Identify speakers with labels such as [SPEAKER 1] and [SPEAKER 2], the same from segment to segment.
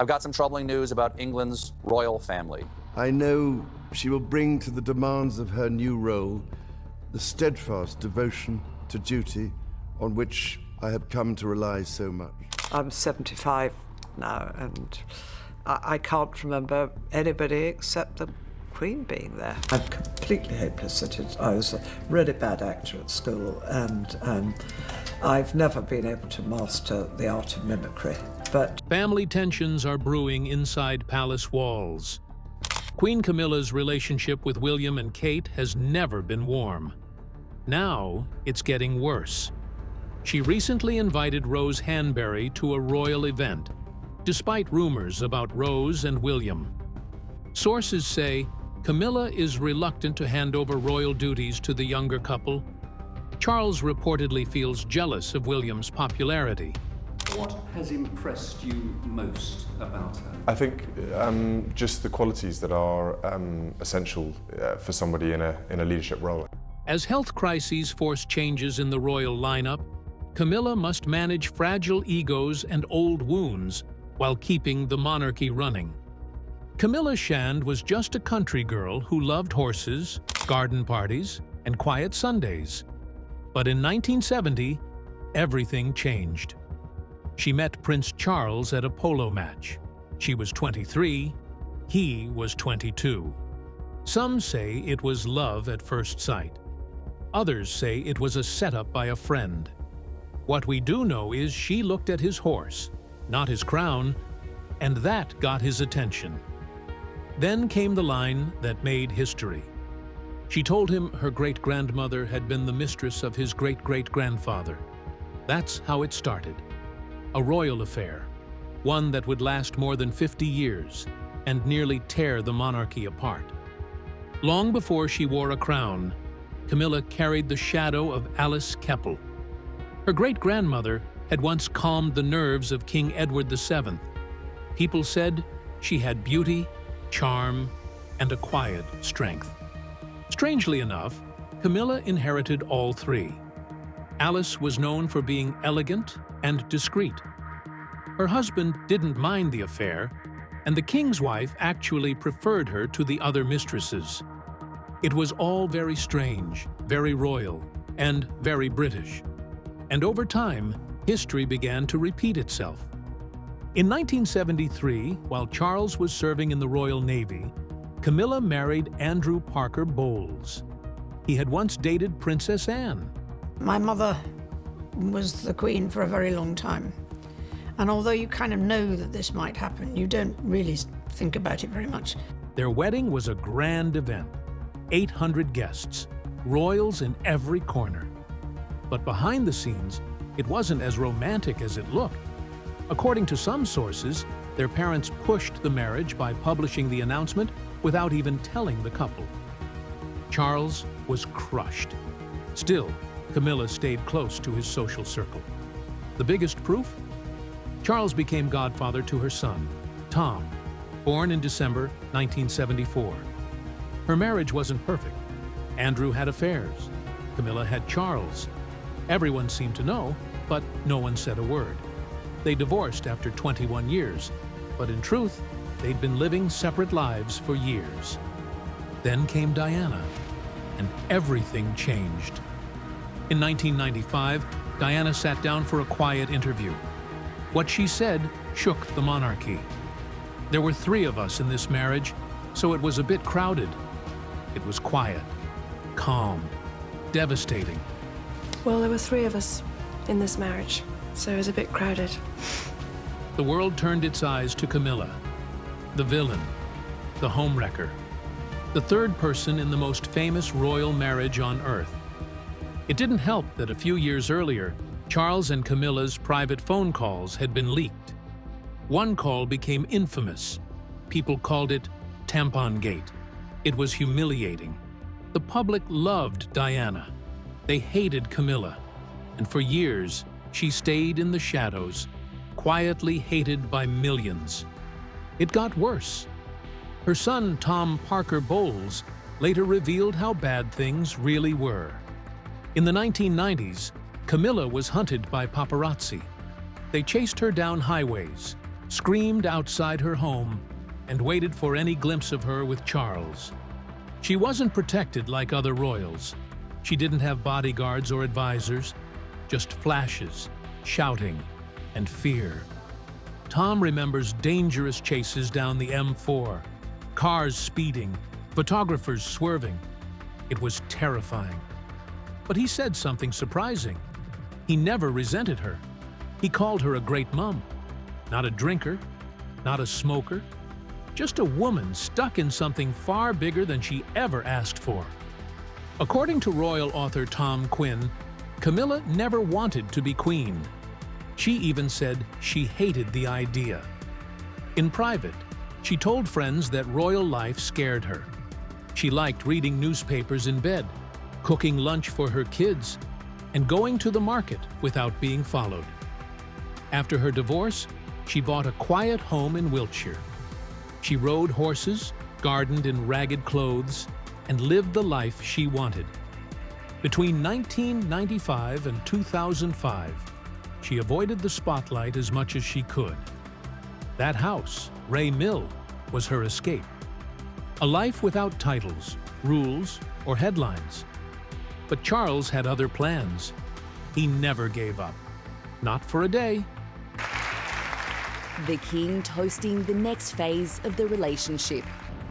[SPEAKER 1] I've got some troubling news about England's royal family.
[SPEAKER 2] I know she will bring to the demands of her new role the steadfast devotion to duty on which I have come to rely so much.
[SPEAKER 3] I'm 75 now, and I can't remember anybody except the Queen being there. I'm completely hopeless at it. I was a really bad actor at school, and I've never been able to master the art of mimicry. But
[SPEAKER 4] family tensions are brewing inside palace walls. Queen Camilla's relationship with William and Kate has never been warm. Now it's getting worse. She recently invited Rose Hanbury to a royal event, despite rumors about Rose and William. Sources say Camilla is reluctant to hand over royal duties to the younger couple. Charles reportedly feels jealous of William's popularity.
[SPEAKER 5] What has impressed you most about her?
[SPEAKER 6] I think just the qualities that are essential for somebody in a leadership role.
[SPEAKER 4] As health crises force changes in the royal lineup, Camilla must manage fragile egos and old wounds while keeping the monarchy running. Camilla Shand was just a country girl who loved horses, garden parties, and quiet Sundays. But in 1970, everything changed. She met Prince Charles at a polo match. She was 23, he was 22. Some say it was love at first sight. Others say it was a setup by a friend. What we do know is she looked at his horse, not his crown, and that got his attention. Then came the line that made history. She told him her great-grandmother had been the mistress of his great-great-grandfather. That's how it started. A royal affair, one that would last more than 50 years and nearly tear the monarchy apart. Long before she wore a crown, Camilla carried the shadow of Alice Keppel. Her great-grandmother had once calmed the nerves of King Edward VII. People said she had beauty, charm, and a quiet strength. Strangely enough, Camilla inherited all three. Alice was known for being elegant and discreet. Her husband didn't mind the affair, and the king's wife actually preferred her to the other mistresses. It was all very strange, very royal, and very British. And over time, history began to repeat itself. In 1973, while Charles was serving in the Royal Navy, Camilla married Andrew Parker Bowles. He had once dated Princess Anne.
[SPEAKER 7] My mother was the Queen for a very long time. And although you kind of know that this might happen, you don't really think about it very much.
[SPEAKER 4] Their wedding was a grand event. 800 guests, royals in every corner. But behind the scenes, it wasn't as romantic as it looked. According to some sources, their parents pushed the marriage by publishing the announcement without even telling the couple. Charles was crushed. Still, Camilla stayed close to his social circle. The biggest proof? Charles became godfather to her son, Tom, born in December 1974. Her marriage wasn't perfect. Andrew had affairs. Camilla had Charles. Everyone seemed to know, but no one said a word. They divorced after 21 years, but in truth, they'd been living separate lives for years. Then came Diana, and everything changed. In 1995, Diana sat down for a quiet interview. What she said shook the monarchy. There were 3 of us in this marriage, so it was a bit crowded. It was quiet, calm, devastating.
[SPEAKER 8] Well, there were 3 of us in this marriage, so it was a bit crowded.
[SPEAKER 4] The world turned its eyes to Camilla, the villain, the homewrecker, the third person in the most famous royal marriage on earth. It didn't help that a few years earlier, Charles and Camilla's private phone calls had been leaked. One call became infamous. People called it Tampon-gate. It was humiliating. The public loved Diana. They hated Camilla, and for years, she stayed in the shadows, quietly hated by millions. It got worse. Her son, Tom Parker Bowles, later revealed how bad things really were. In the 1990s, Camilla was hunted by paparazzi. They chased her down highways, screamed outside her home, and waited for any glimpse of her with Charles. She wasn't protected like other royals. She didn't have bodyguards or advisors, just flashes, shouting, and fear. Tom remembers dangerous chases down the M4, cars speeding, photographers swerving. It was terrifying. But he said something surprising. He never resented her. He called her a great mom. Not a drinker, not a smoker, just a woman stuck in something far bigger than she ever asked for. According to royal author Tom Quinn, Camilla never wanted to be queen. She even said she hated the idea. In private, she told friends that royal life scared her. She liked reading newspapers in bed, cooking lunch for her kids, and going to the market without being followed. After her divorce, she bought a quiet home in Wiltshire. She rode horses, gardened in ragged clothes, and lived the life she wanted. Between 1995 and 2005, she avoided the spotlight as much as she could. That house, Ray Mill, was her escape. A life without titles, rules, or headlines. But Charles had other plans. He never gave up. Not for a day.
[SPEAKER 9] The King toasting the next phase of the relationship.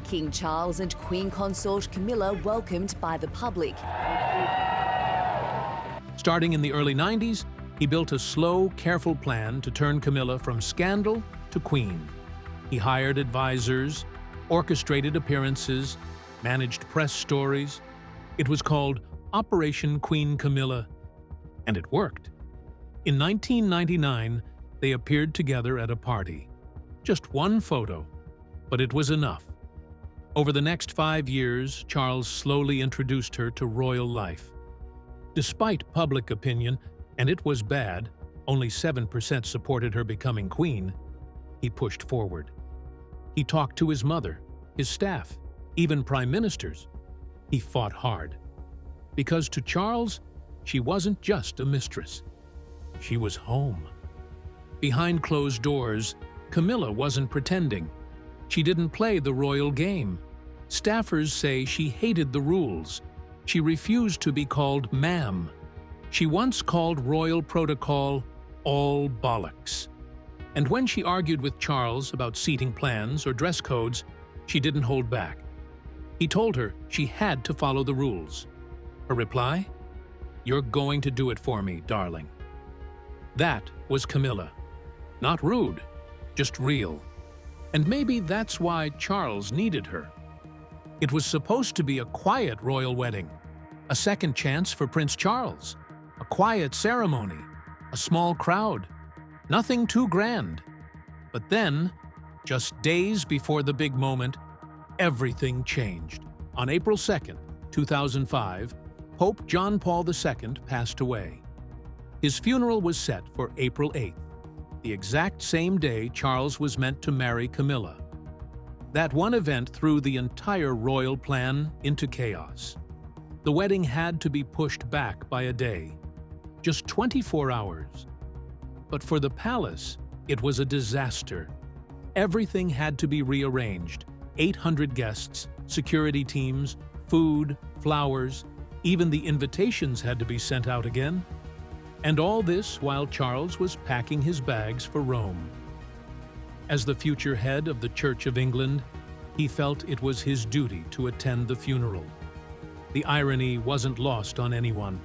[SPEAKER 9] King Charles and Queen Consort Camilla welcomed by the public.
[SPEAKER 4] Starting in the early 90s, he built a slow, careful plan to turn Camilla from scandal to queen. He hired advisors, orchestrated appearances, managed press stories. It was called Operation Queen Camilla, and it worked. In 1999, they appeared together at a party. Just one photo, but it was enough. Over the next 5 years, Charles slowly introduced her to royal life. Despite public opinion, and it was bad, only 7% supported her becoming queen, he pushed forward. He talked to his mother, his staff, even prime ministers. He fought hard. Because to Charles, she wasn't just a mistress. She was home. Behind closed doors, Camilla wasn't pretending. She didn't play the royal game. Staffers say she hated the rules. She refused to be called ma'am. She once called royal protocol all bollocks. And when she argued with Charles about seating plans or dress codes, she didn't hold back. He told her she had to follow the rules. Her reply? "You're going to do it for me, darling." That was Camilla. Not rude, just real. And maybe that's why Charles needed her. It was supposed to be a quiet royal wedding, a second chance for Prince Charles, a quiet ceremony, a small crowd, nothing too grand. But then, just days before the big moment, everything changed. On April 2nd, 2005, Pope John Paul II passed away. His funeral was set for April 8th, the exact same day Charles was meant to marry Camilla. That one event threw the entire royal plan into chaos. The wedding had to be pushed back by a day, just 24 hours. But for the palace, it was a disaster. Everything had to be rearranged. 800 guests, security teams, food, flowers, even the invitations had to be sent out again. And all this while Charles was packing his bags for Rome. As the future head of the Church of England, he felt it was his duty to attend the funeral. The irony wasn't lost on anyone.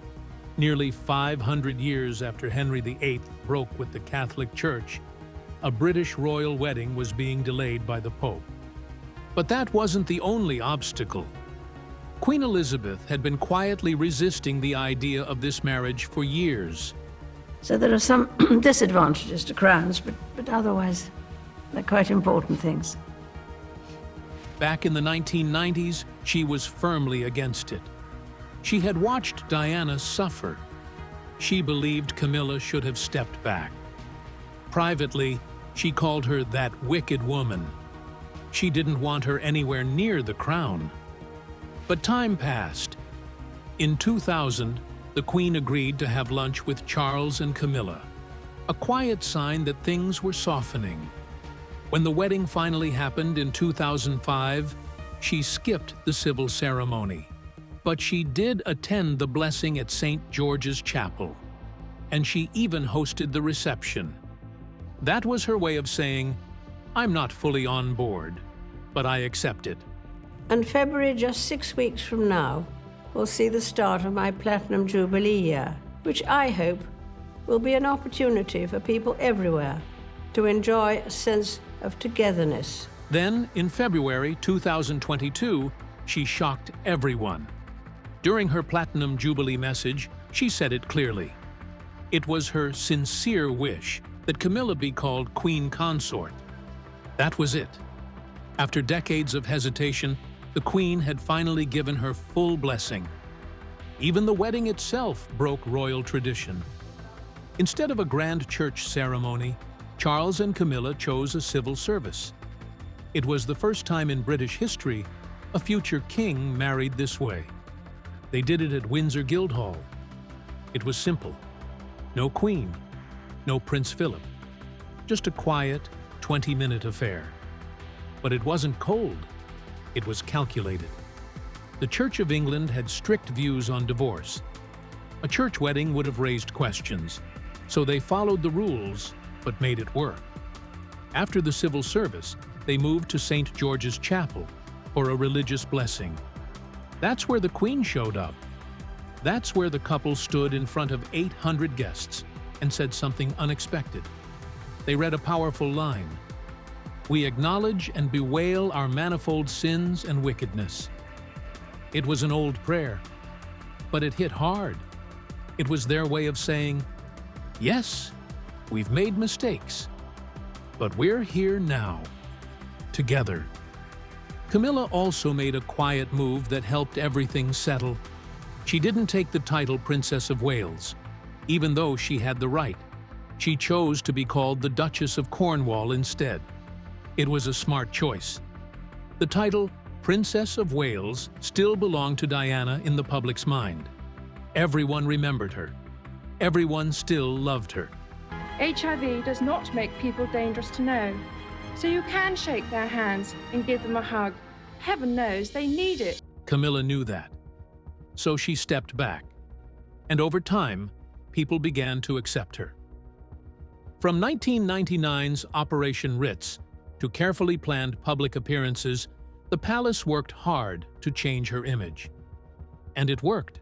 [SPEAKER 4] Nearly 500 years after Henry VIII broke with the Catholic Church, a British royal wedding was being delayed by the Pope. But that wasn't the only obstacle. Queen Elizabeth had been quietly resisting the idea of this marriage for years.
[SPEAKER 10] So there are some disadvantages to crowns, but otherwise they're quite important things.
[SPEAKER 4] Back in the 1990s, she was firmly against it. She had watched Diana suffer. She believed Camilla should have stepped back. Privately, she called her that wicked woman. She didn't want her anywhere near the crown. But time passed. In 2000, the Queen agreed to have lunch with Charles and Camilla, a quiet sign that things were softening. When the wedding finally happened in 2005, she skipped the civil ceremony. But she did attend the blessing at St. George's Chapel, and she even hosted the reception. That was her way of saying, "I'm not fully on board, but I accept it."
[SPEAKER 10] And February, just 6 weeks from now, will see the start of my Platinum Jubilee year, which I hope will be an opportunity for people everywhere to enjoy a sense of togetherness.
[SPEAKER 4] Then, in February 2022, she shocked everyone. During her Platinum Jubilee message, she said it clearly. It was her sincere wish that Camilla be called Queen Consort. That was it. After decades of hesitation, the Queen had finally given her full blessing. Even the wedding itself broke royal tradition. Instead of a grand church ceremony, Charles and Camilla chose a civil service. It was the first time in British history a future king married this way. They did it at Windsor Guildhall. It was simple. No queen, no Prince Philip. Just a quiet, 20-minute affair. But it wasn't cold. It was calculated. The Church of England had strict views on divorce. A church wedding would have raised questions, so they followed the rules, but made it work. After the civil service, they moved to St. George's Chapel for a religious blessing. That's where the Queen showed up. That's where the couple stood in front of 800 guests and said something unexpected. They read a powerful line. "We acknowledge and bewail our manifold sins and wickedness." It was an old prayer, but it hit hard. It was their way of saying, "Yes, we've made mistakes, but we're here now, together." Camilla also made a quiet move that helped everything settle. She didn't take the title Princess of Wales, even though she had the right. She chose to be called the Duchess of Cornwall instead. It was a smart choice. The title Princess of Wales still belonged to Diana in the public's mind. Everyone remembered her. Everyone still loved her.
[SPEAKER 11] HIV does not make people dangerous to know, so you can shake their hands and give them a hug. Heaven knows they need it.
[SPEAKER 4] Camilla knew that. So she stepped back. And over time, people began to accept her. From 1999's Operation Ritz to carefully planned public appearances, the palace worked hard to change her image. And it worked.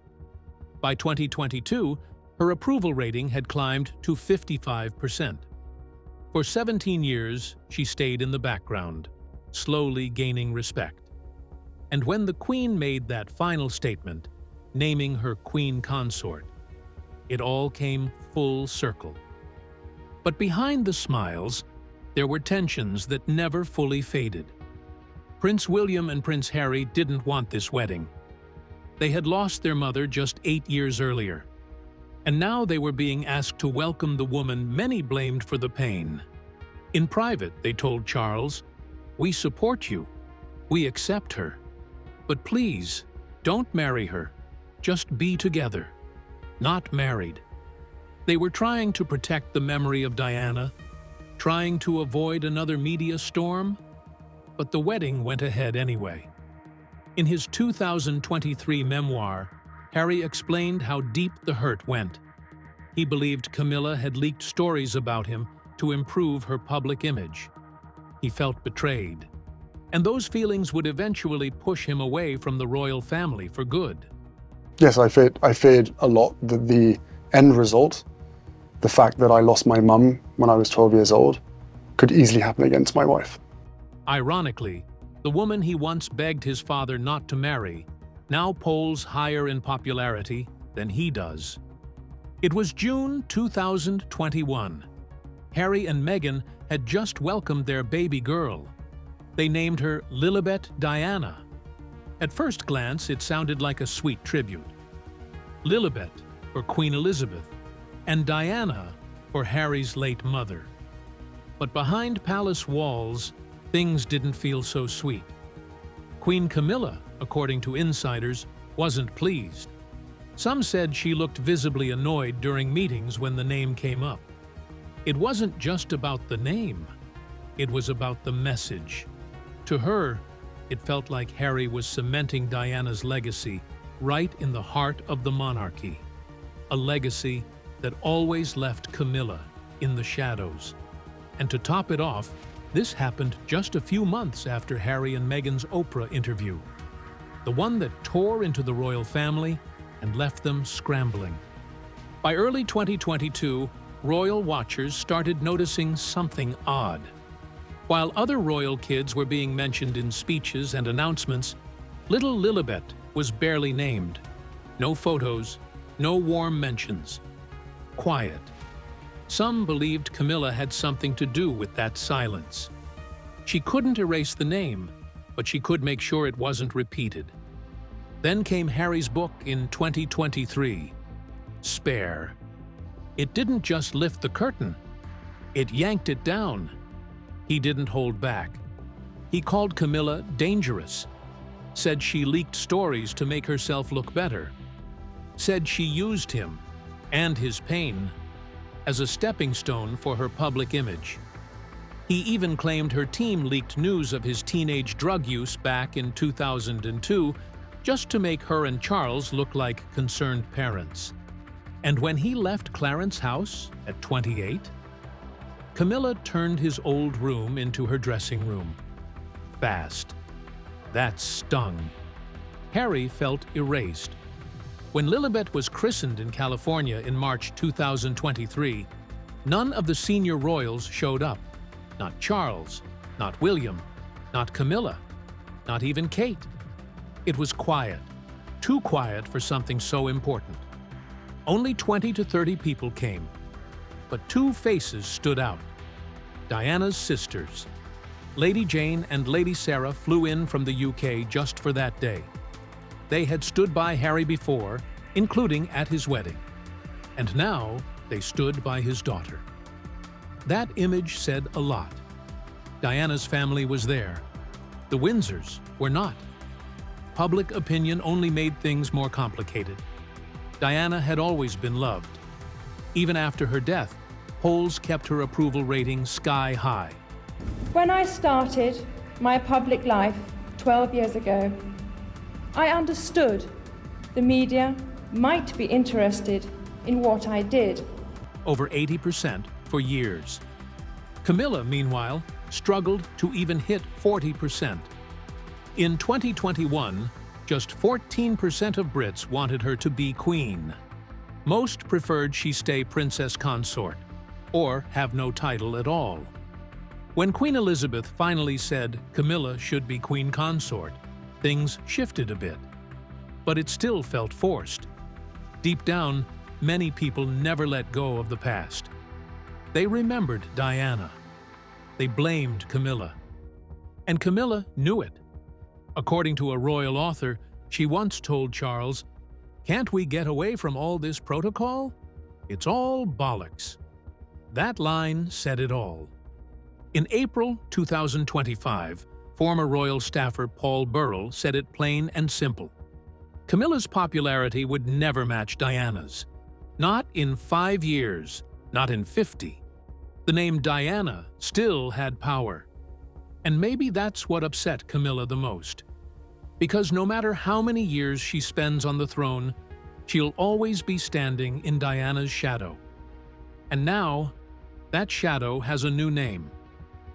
[SPEAKER 4] By 2022, her approval rating had climbed to 55%. For 17 years, she stayed in the background, slowly gaining respect. And when the Queen made that final statement, naming her Queen Consort, it all came full circle. But behind the smiles, there were tensions that never fully faded. Prince William and Prince Harry didn't want this wedding. They had lost their mother just 8 years earlier. And now they were being asked to welcome the woman many blamed for the pain. In private, they told Charles, "We support you. We accept her. But please, don't marry her. Just be together. Not married." They were trying to protect the memory of Diana, trying to avoid another media storm, but the wedding went ahead anyway. In his 2023 memoir, Harry explained how deep the hurt went. He believed Camilla had leaked stories about him to improve her public image. He felt betrayed, and those feelings would eventually push him away from the royal family for good.
[SPEAKER 12] Yes, I feared a lot that the end result, the fact that I lost my mum when I was 12 years old, could easily happen again to my wife.
[SPEAKER 4] Ironically, the woman he once begged his father not to marry now polls higher in popularity than he does. It was June 2021. Harry and Meghan had just welcomed their baby girl. They named her Lilibet Diana. At first glance, it sounded like a sweet tribute. Lilibet for Queen Elizabeth, and Diana for Harry's late mother. But behind palace walls, things didn't feel so sweet. Queen Camilla, according to insiders, wasn't pleased. Some said she looked visibly annoyed during meetings when the name came up. It wasn't just about the name. It was about the message. To her, it felt like Harry was cementing Diana's legacy right in the heart of the monarchy. A legacy that always left Camilla in the shadows. And to top it off, this happened just a few months after Harry and Meghan's Oprah interview. The one that tore into the royal family and left them scrambling. By early 2022, royal watchers started noticing something odd. While other royal kids were being mentioned in speeches and announcements, little Lilibet was barely named. No photos, no warm mentions. Quiet. Some believed Camilla had something to do with that silence. She couldn't erase the name, but she could make sure it wasn't repeated. Then came Harry's book in 2023, Spare. It didn't just lift the curtain, it yanked it down. He didn't hold back. He called Camilla dangerous, said she leaked stories to make herself look better, said she used him and his pain as a stepping stone for her public image. He even claimed her team leaked news of his teenage drug use back in 2002 just to make her and Charles look like concerned parents. And when he left Clarence House at 28, Camilla turned his old room into her dressing room. Fast. That stung. Harry felt erased. When Lilibet was christened in California in March 2023, none of the senior royals showed up. Not Charles, not William, not Camilla, not even Kate. It was quiet, too quiet for something so important. Only 20 to 30 people came, but two faces stood out. Diana's sisters. Lady Jane and Lady Sarah flew in from the UK just for that day. They had stood by Harry before, including at his wedding. And now they stood by his daughter. That image said a lot. Diana's family was there. The Windsors were not. Public opinion only made things more complicated. Diana had always been loved. Even after her death, polls kept her approval rating sky high.
[SPEAKER 11] When I started my public life 12 years ago, I understood the media might be interested in what I did.
[SPEAKER 4] Over 80% for years. Camilla, meanwhile, struggled to even hit 40%. In 2021, just 14% of Brits wanted her to be queen. Most preferred she stay princess consort, or have no title at all. When Queen Elizabeth finally said Camilla should be queen consort, things shifted a bit. But it still felt forced. Deep down, many people never let go of the past. They remembered Diana. They blamed Camilla. And Camilla knew it. According to a royal author, she once told Charles, "Can't we get away from all this protocol? It's all bollocks." That line said it all. In April 2025, former royal staffer Paul Burrell said it plain and simple. Camilla's popularity would never match Diana's. Not in 5 years, not in 50. The name Diana still had power. And maybe that's what upset Camilla the most. Because no matter how many years she spends on the throne, she'll always be standing in Diana's shadow. And now, that shadow has a new name.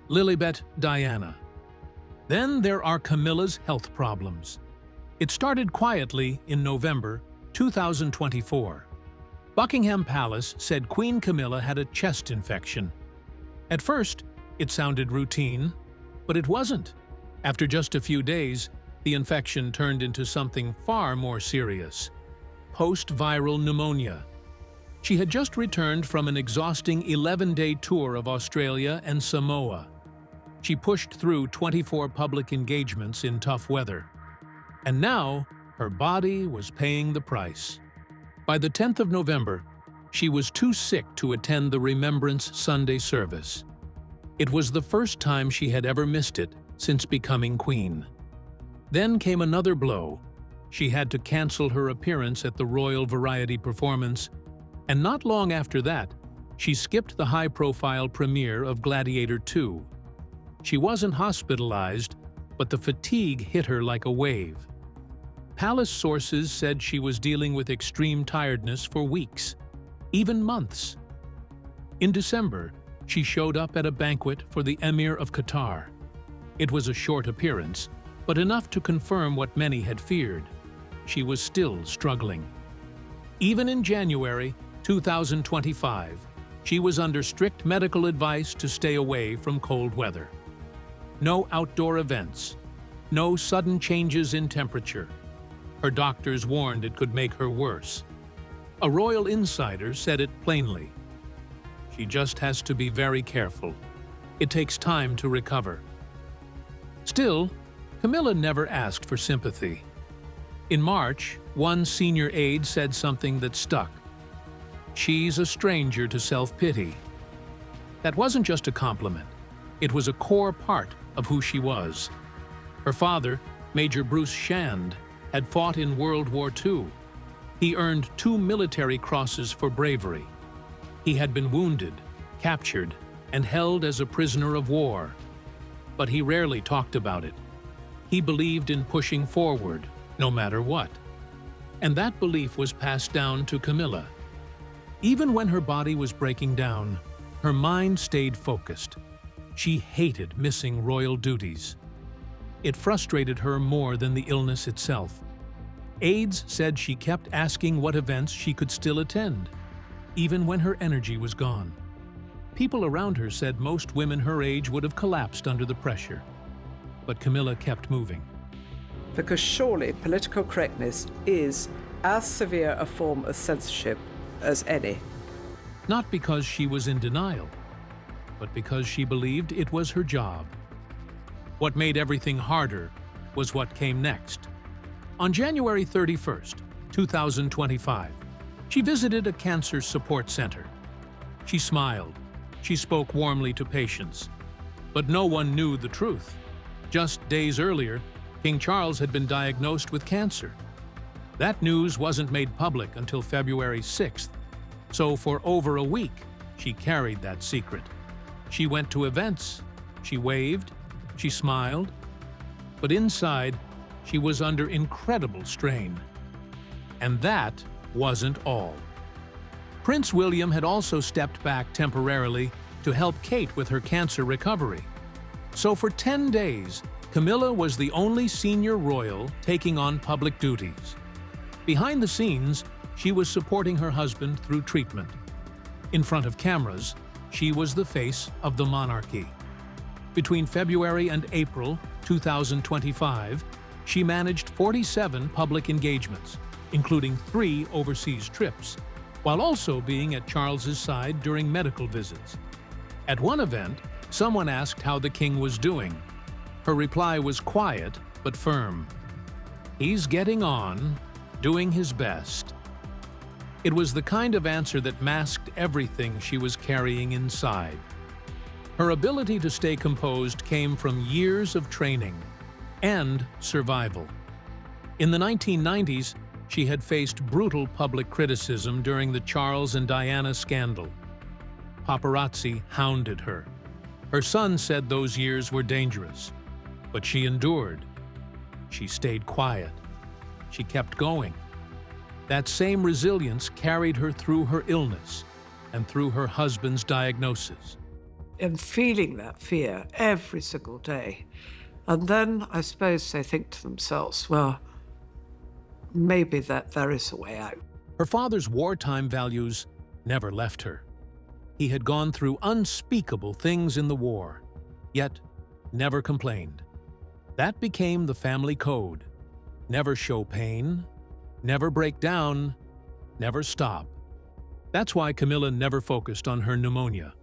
[SPEAKER 4] Lilibet Diana. Then there are Camilla's health problems. It started quietly in November 2024. Buckingham Palace said Queen Camilla had a chest infection. At first, it sounded routine, but it wasn't. After just a few days, the infection turned into something far more serious: post-viral pneumonia. She had just returned from an exhausting 11-day tour of Australia and Samoa. She pushed through 24 public engagements in tough weather. And now, her body was paying the price. By the 10th of November, she was too sick to attend the Remembrance Sunday service. It was the first time she had ever missed it since becoming queen. Then came another blow. She had to cancel her appearance at the Royal Variety performance, and not long after that, she skipped the high-profile premiere of Gladiator II. She wasn't hospitalized, but the fatigue hit her like a wave. Palace sources said she was dealing with extreme tiredness for weeks, even months. In December, she showed up at a banquet for the Emir of Qatar. It was a short appearance, but enough to confirm what many had feared. She was still struggling. Even in January 2025, she was under strict medical advice to stay away from cold weather. No outdoor events, no sudden changes in temperature. Her doctors warned it could make her worse. A royal insider said it plainly. She just has to be very careful. It takes time to recover. Still, Camilla never asked for sympathy. In March, one senior aide said something that stuck. She's a stranger to self-pity. That wasn't just a compliment. It was a core part of who she was. Her father, Major Bruce Shand, had fought in World War II. He earned 2 military crosses for bravery. He had been wounded, captured, and held as a prisoner of war. But he rarely talked about it. He believed in pushing forward, no matter what. And that belief was passed down to Camilla. Even when her body was breaking down, her mind stayed focused. She hated missing royal duties. It frustrated her more than the illness itself. Aides said she kept asking what events she could still attend, even when her energy was gone. People around her said most women her age would have collapsed under the pressure. But Camilla kept moving.
[SPEAKER 3] Because surely political correctness is as severe a form of censorship as any.
[SPEAKER 4] Not because she was in denial, but because she believed it was her job. What made everything harder was what came next. On January 31st, 2025, she visited a cancer support center. She smiled. She spoke warmly to patients. But no one knew the truth. Just days earlier, King Charles had been diagnosed with cancer. That news wasn't made public until February 6th. So for over a week, she carried that secret. She went to events. She waved. She smiled. But inside, she was under incredible strain. And that wasn't all. Prince William had also stepped back temporarily to help Kate with her cancer recovery. So for 10 days, Camilla was the only senior royal taking on public duties. Behind the scenes, she was supporting her husband through treatment. In front of cameras, she was the face of the monarchy. Between February and April 2025, she managed 47 public engagements, including 3 overseas trips, while also being at Charles's side during medical visits. At one event, someone asked how the king was doing. Her reply was quiet but firm. He's getting on, doing his best. It was the kind of answer that masked everything she was carrying inside. Her ability to stay composed came from years of training and survival. In the 1990s, she had faced brutal public criticism during the Charles and Diana scandal. Paparazzi hounded her. Her son said those years were dangerous, but she endured. She stayed quiet. She kept going. That same resilience carried her through her illness and through her husband's diagnosis.
[SPEAKER 3] And feeling that fear every single day. And then I suppose they think to themselves, well, maybe that there is a way out.
[SPEAKER 4] Her father's wartime values never left her. He had gone through unspeakable things in the war, yet never complained. That became the family code. Never show pain, never break down, never stop. That's why Camilla never focused on her pneumonia.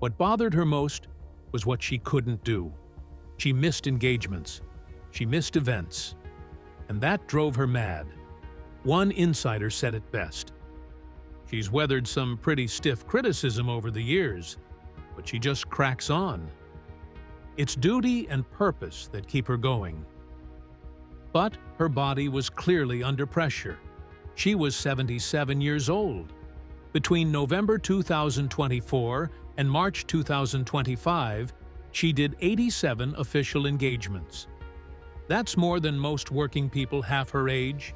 [SPEAKER 4] What bothered her most was what she couldn't do. She missed engagements. She missed events. And that drove her mad. One insider said it best. She's weathered some pretty stiff criticism over the years, but she just cracks on. It's duty and purpose that keep her going. But her body was clearly under pressure. She was 77 years old. Between November 2024 and March 2025, She did 87 official engagements. That's more than most working people half her age,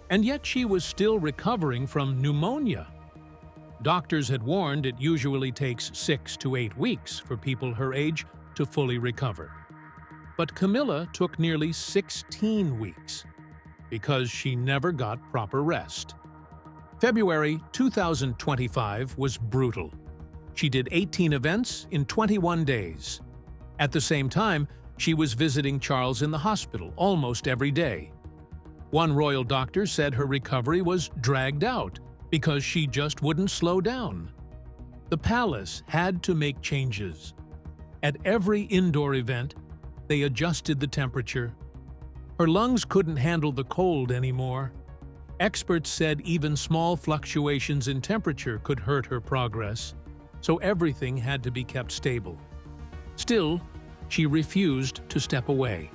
[SPEAKER 4] and yet she was still recovering from pneumonia. Doctors had warned it usually takes 6 to 8 weeks for people her age to fully recover. But Camilla took nearly 16 weeks because she never got proper rest. February 2025 was brutal. She did 18 events in 21 days. At the same time, she was visiting Charles in the hospital almost every day. One royal doctor said her recovery was dragged out because she just wouldn't slow down. The palace had to make changes. At every indoor event, they adjusted the temperature. Her lungs couldn't handle the cold anymore. Experts said even small fluctuations in temperature could hurt her progress, so everything had to be kept stable. Still, she refused to step away.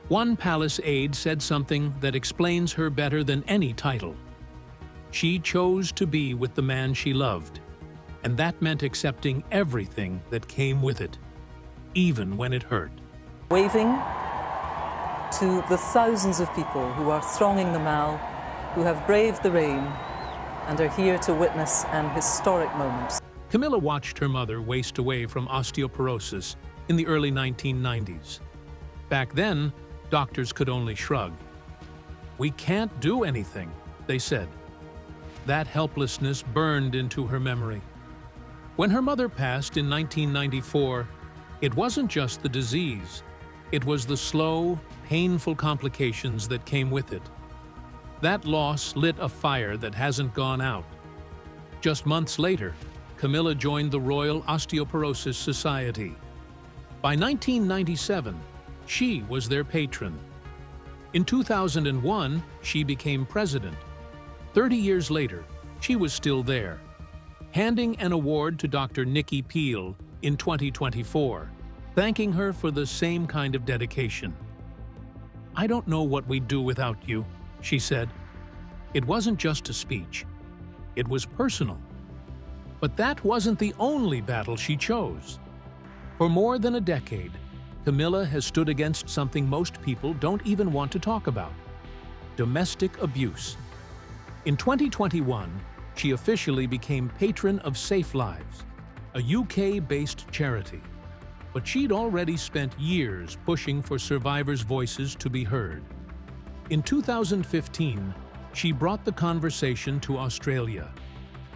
[SPEAKER 4] One palace aide said something that explains her better than any title. She chose to be with the man she loved, and that meant accepting everything that came with it, even when it hurt.
[SPEAKER 13] Waving to the thousands of people who are thronging the Mall, who have braved the rain and are here to witness an historic moment.
[SPEAKER 4] Camilla watched her mother waste away from osteoporosis in the early 1990s. Back then, doctors could only shrug. "We can't do anything," they said. That helplessness burned into her memory. When her mother passed in 1994, it wasn't just the disease. It was the slow, painful complications that came with it. That loss lit a fire that hasn't gone out. Just months later, Camilla joined the Royal Osteoporosis Society. By 1997, she was their patron. In 2001, she became president. 30 years later, she was still there, handing an award to Dr. Nikki Peel in 2024, thanking her for the same kind of dedication. "I don't know what we'd do without you," she said. It wasn't just a speech. It was personal. But that wasn't the only battle she chose. For more than a decade, Camilla has stood against something most people don't even want to talk about: domestic abuse. In 2021, she officially became patron of Safe Lives, a UK-based charity. But she'd already spent years pushing for survivors' voices to be heard. In 2015, she brought the conversation to Australia.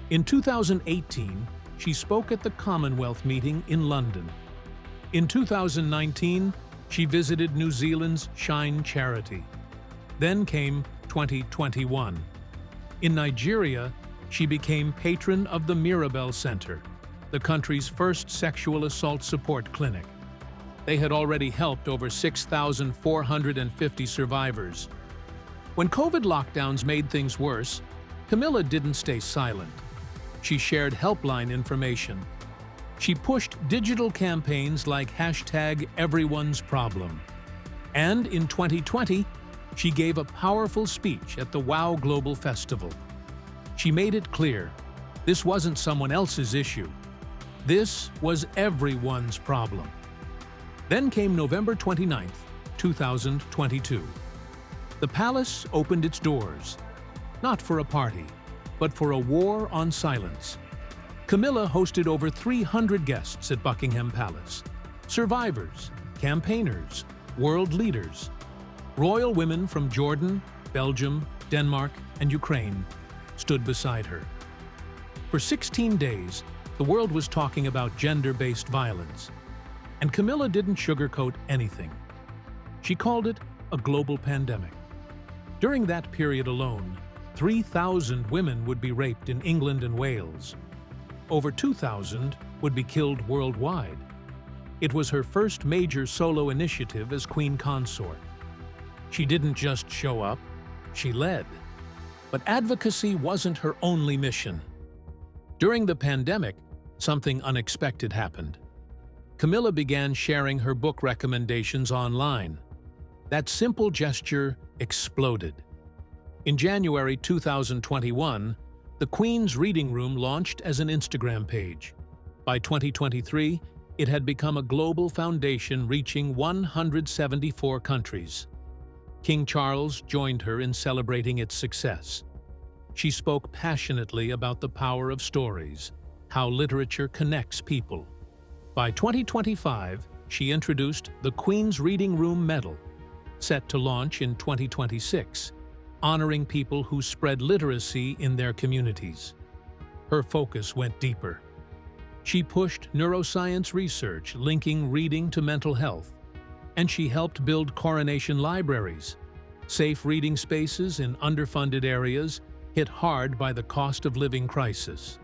[SPEAKER 4] In 2018, she spoke at the Commonwealth meeting in London. In 2019, she visited New Zealand's Shine charity. Then came 2021. In Nigeria, she became patron of the Mirabel Center, the country's first sexual assault support clinic. They had already helped over 6,450 survivors. When COVID lockdowns made things worse, Camilla didn't stay silent. She shared helpline information. She pushed digital campaigns like #Everyone'sProblem. And in 2020, she gave a powerful speech at the WOW Global Festival. She made it clear, this wasn't someone else's issue. This was everyone's problem. Then came November 29th, 2022. The palace opened its doors, not for a party, but for a war on silence. Camilla hosted over 300 guests at Buckingham Palace: survivors, campaigners, world leaders. Royal women from Jordan, Belgium, Denmark, and Ukraine stood beside her. For 16 days, the world was talking about gender-based violence, and Camilla didn't sugarcoat anything. She called it a global pandemic. During that period alone, 3,000 women would be raped in England and Wales. Over 2,000 would be killed worldwide. It was her first major solo initiative as Queen Consort. She didn't just show up, she led. But advocacy wasn't her only mission. During the pandemic, something unexpected happened. Camilla began sharing her book recommendations online. That simple gesture exploded. In January 2021, the Queen's Reading Room launched as an Instagram page. By 2023, It had become a global foundation reaching 174 countries. King Charles joined her in celebrating its success. She spoke passionately about the power of stories, how literature connects people. By 2025, she introduced the Queen's Reading Room Medal, set to launch in 2026, honoring people who spread literacy in their communities. Her focus went deeper. She pushed neuroscience research linking reading to mental health, and she helped build coronation libraries, safe reading spaces in underfunded areas hit hard by the cost of living crisis.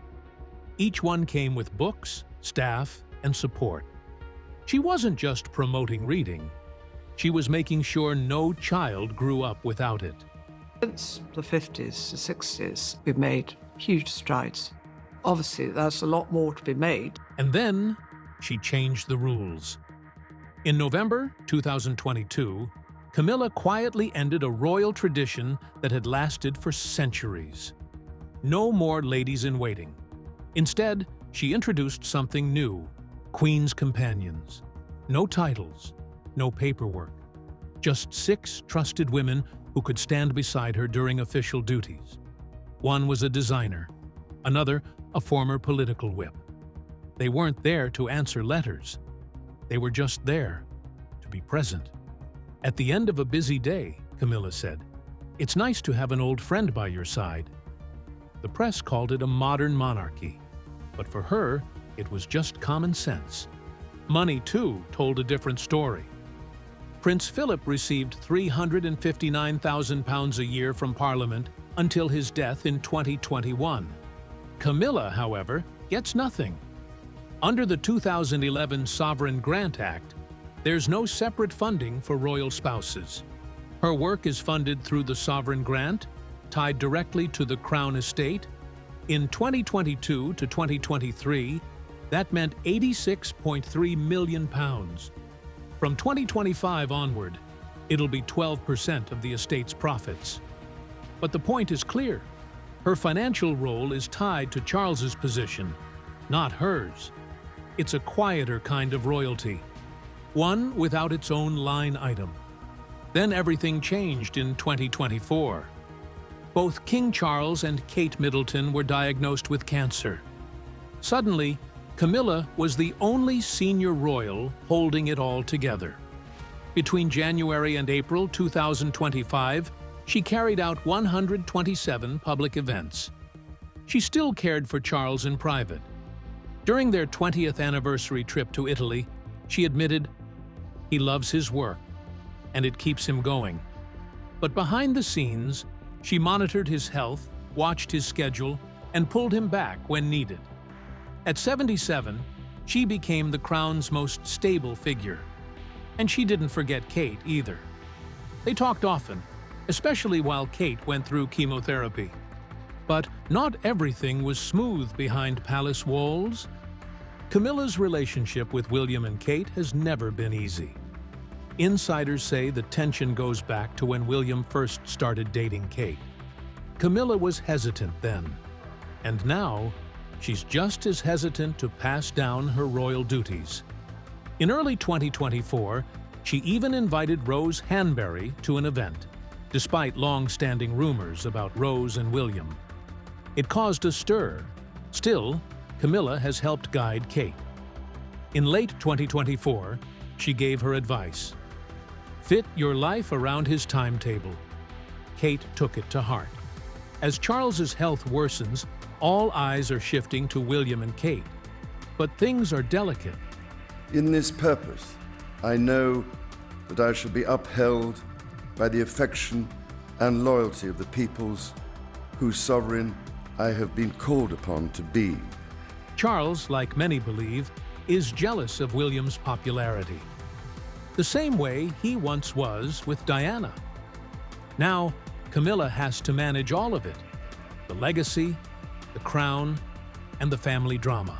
[SPEAKER 4] Each one came with books, staff, and support. She wasn't just promoting reading. She was making sure no child grew up without it.
[SPEAKER 3] Since the 50s, the 60s, we've made huge strides. Obviously, there's a lot more to be made.
[SPEAKER 4] And then she changed the rules. In November 2022, Camilla quietly ended a royal tradition that had lasted for centuries. No more ladies-in-waiting. Instead, she introduced something new: Queen's Companions. No titles, no paperwork. Just 6 trusted women who could stand beside her during official duties. One was a designer, another a former political whip. They weren't there to answer letters. They were just there to be present. At the end of a busy day, Camilla said, "It's nice to have an old friend by your side." The press called it a modern monarchy, but for her, it was just common sense. Money, too, told a different story. Prince Philip received £359,000 a year from Parliament until his death in 2021. Camilla, however, gets nothing. Under the 2011 Sovereign Grant Act, there's no separate funding for royal spouses. Her work is funded through the Sovereign Grant, tied directly to the Crown Estate. In 2022 to 2023, that meant £86.3 million. From 2025 onward, it'll be 12% of the estate's profits. But the point is clear. Her financial role is tied to Charles's position, not hers. It's a quieter kind of royalty, one without its own line item. Then everything changed in 2024. Both King Charles and Kate Middleton were diagnosed with cancer. Suddenly, Camilla was the only senior royal holding it all together. Between January and April 2025, she carried out 127 public events. She still cared for Charles in private. During their 20th anniversary trip to Italy, she admitted, "He loves his work, and it keeps him going." But behind the scenes, she monitored his health, watched his schedule, and pulled him back when needed. At 77, she became the Crown's most stable figure. And she didn't forget Kate either. They talked often, especially while Kate went through chemotherapy. But not everything was smooth behind palace walls. Camilla's relationship with William and Kate has never been easy. Insiders say the tension goes back to when William first started dating Kate. Camilla was hesitant then, and now she's just as hesitant to pass down her royal duties. In early 2024, she even invited Rose Hanbury to an event, despite long-standing rumors about Rose and William. It caused a stir. Still, Camilla has helped guide Kate. In late 2024, she gave her advice. Fit your life around his timetable. Kate took it to heart. As Charles's health worsens, all eyes are shifting to William and Kate. But things are delicate.
[SPEAKER 2] In this purpose, I know that I shall be upheld by the affection and loyalty of the peoples whose sovereign I have been called upon to be.
[SPEAKER 4] Charles, like many believe, is jealous of William's popularity. The same way he once was with Diana. Now, Camilla has to manage all of it: the legacy, the crown, and the family drama.